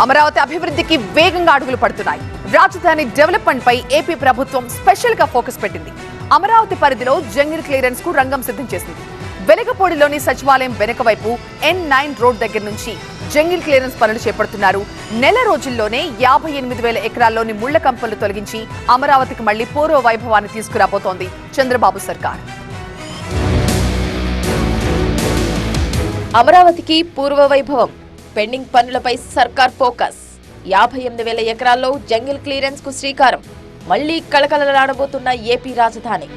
అమరావతి అభివృద్ధికి వేగంగా అడుగులు పడుతున్నాయి. రాజధాని డెవలప్మెంట్ పై ఏపీ ప్రభుత్వం స్పెషల్ గా ఫోకస్ పెట్టింది. అమరావతి పరిధిలో జంగిల్ క్లియరెన్స్ కు రంగం సిద్ధం చేసింది. వెలగపూడిలోని సచివాలయం వెనుక వైపు N9 రోడ్ దగ్గర నుంచి జంగిల్ క్లియరెన్స్ పనులు చేపడుతున్నారు. నెల రోజుల్లోనే 58,000 ఎకరాల్లోని ముళ్ల కంపలు తొలగించి అమరావతికి మళ్లీ పూర్వ వైభవాన్ని తీసుకురాబోతోంది చంద్రబాబు సర్కార్. అమరావతికి పూర్వ వైభవం, పెండింగ్ పనులపై సర్కార్ ఫోకస్. 58,000 ఎకరాల్లో జంగిల్ క్లియరెన్స్ కు శ్రీకారం. మళ్లీ కళకళలాడబోతున్న ఏపీ రాజధాని.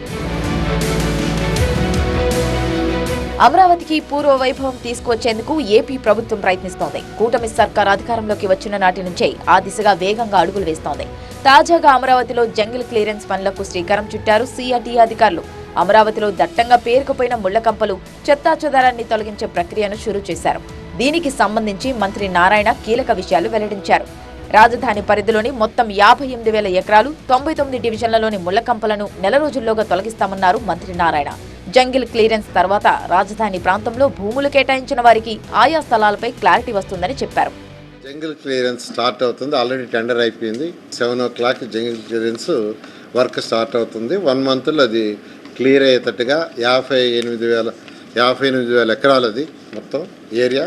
అమరావతికి పూర్వ వైభవం తీసుకువచ్చేందుకు ఏపీ ప్రభుత్వం ప్రయత్నిస్తోంది. కూటమి సర్కార్ అధికారంలోకి వచ్చిన నాటి నుంచే ఆ దిశగా వేగంగా అడుగులు వేస్తోంది. తాజాగా అమరావతిలో జంగిల్ క్లియరెన్స్ పనులకు శ్రీకారం చుట్టారు సిఆర్డీ అధికారులు. అమరావతిలో దట్టంగా పేరుకుపోయిన ముళ్లకంపలు, చెత్తాచెదారాన్ని తొలగించే ప్రక్రియను షురూ చేశారు. దీనికి సంబంధించి మంత్రి నారాయణ కీలక విషయాలు వెల్లడించారు. రాజధాని పరిధిలోని మొత్తం 58,000 ఎకరాలు, 99 డివిజన్లలోని ముళ్లకంపలను నెల రోజుల్లోగా తొలగిస్తామన్నారు మంత్రి నారాయణ. జంగిల్ క్లియరెన్స్ తర్వాత రాజధాని ప్రాంతంలో భూములు కేటాయించిన వారికి ఆయా స్థలాలపై క్లారిటీ వస్తుందని చెప్పారు. జంగిల్ క్లియరెన్స్ స్టార్ట్ అవుతుంది. ఆల్రెడీ టెండర్ అయిపోయింది. 7 o'clock jungle clearance work start అవుతుంది. 1 monthలో అది క్లియర్ అయ్యేటట్టుగా 58,000 ఎకరాలు అది మొత్తం ఏరియా.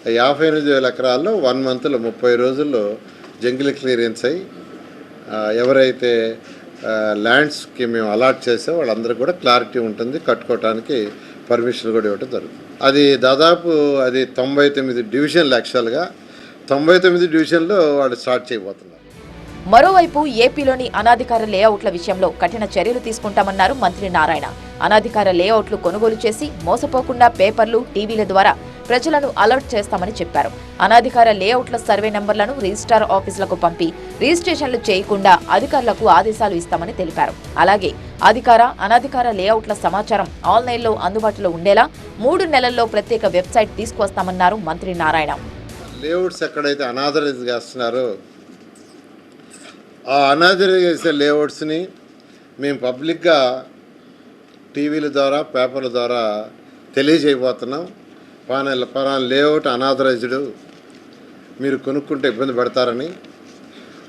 58,000 ఎకరాల్లో 1 monthలో 30 రోజుల్లో జంగిల్ క్లియరెన్స్ అయ్యి ఎవరైతే ల్యాండ్స్కి మేము అలాట్ చేసే వాళ్ళందరూ కూడా క్లారిటీ ఉంటుంది. కట్టుకోవడానికి పర్మిషన్ కూడా ఇవ్వడం జరుగుతుంది. అది దాదాపు 99 డివిజన్లు. యాక్చువల్గా 99 డివిజన్లో వాళ్ళు స్టార్ట్ చేయబోతున్నారు. మరోవైపు ఏపీలోని అనాధికార లేఅవుట్ల విషయంలో కఠిన చర్యలు తీసుకుంటామన్నారు మంత్రి నారాయణ. అనాధికార లేఅవుట్లు కొనుగోలు చేసి మోసపోకుండా పేపర్లు, టీవీల ద్వారా ప్రజలను అలర్ట్ చేస్తామని చెప్పారు. అనాధికార లేఅవుట్ల సర్వే నెంబర్లను రిజిస్ట్రార్ ఆఫీసులకు పంపి రిజిస్ట్రేషన్లు చేయకుండా అధికారులకు ఆదేశాలు ఇస్తామని తెలిపారు. అలాగే అధికార, అనధికార లేఅవుట్ల సమాచారం ఆన్లైన్లో అందుబాటులో ఉండేలా 3 నెలల్లో ప్రత్యేక వెబ్సైట్ తీసుకువస్తామన్నారు మంత్రి నారాయణ. లేఅవుట్స్ ఎక్కడైతే అనాథరైజ్ చేస్తున్నారో ఆ అనాథరైజ్ చేసే లేఅవుట్స్ని మేము పబ్లిక్గా టీవీల ద్వారా, పేపర్ల ద్వారా తెలియజేయబోతున్నాం. పలానా లేఅవుట్ అనాథరైజ్డ్, మీరు కొనుక్కుంటే ఇబ్బంది పడతారని.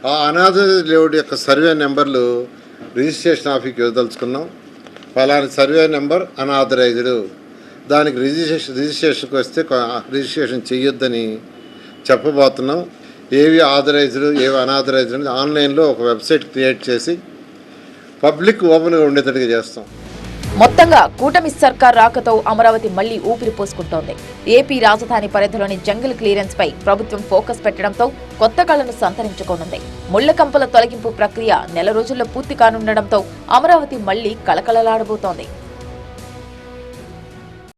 ఆ అనాథరైజ్డ్ లేఅవుట్ యొక్క సర్వే నెంబర్లు రిజిస్ట్రేషన్ ఆఫీస్కి ఇవ్వదలుచుకున్నాం. పలానా సర్వే నెంబర్ అనాథరైజ్డ్, దానికి రిజిస్ట్రేషన్కి వస్తే రిజిస్ట్రేషన్ చేయొద్దని చెప్పబోతున్నాం. ఏవి ఆథరైజ్డ్, ఏవి అనాథరైజ్డ్ అనేది ఆన్లైన్లో ఒక వెబ్సైట్ క్రియేట్ చేసి పబ్లిక్ ఓపెన్గా ఉండేటట్టుగా చేస్తాం. మొత్తంగా కూటమి సర్కార్ రాకతో అమరావతి మళ్లీ ఊపిరి పోసుకుంటోంది. ఏపీ రాజధాని పరిధిలోని జంగిల్ క్లియరెన్స్ పై ప్రభుత్వం ఫోకస్ పెట్టడంతో కొత్త కళను సంతరించుకోనుంది. ముళ్లకంపల తొలగింపు ప్రక్రియ నెల రోజుల్లో పూర్తి కానుండడంతో అమరావతి మళ్లీ కళకళలాడబోతోంది.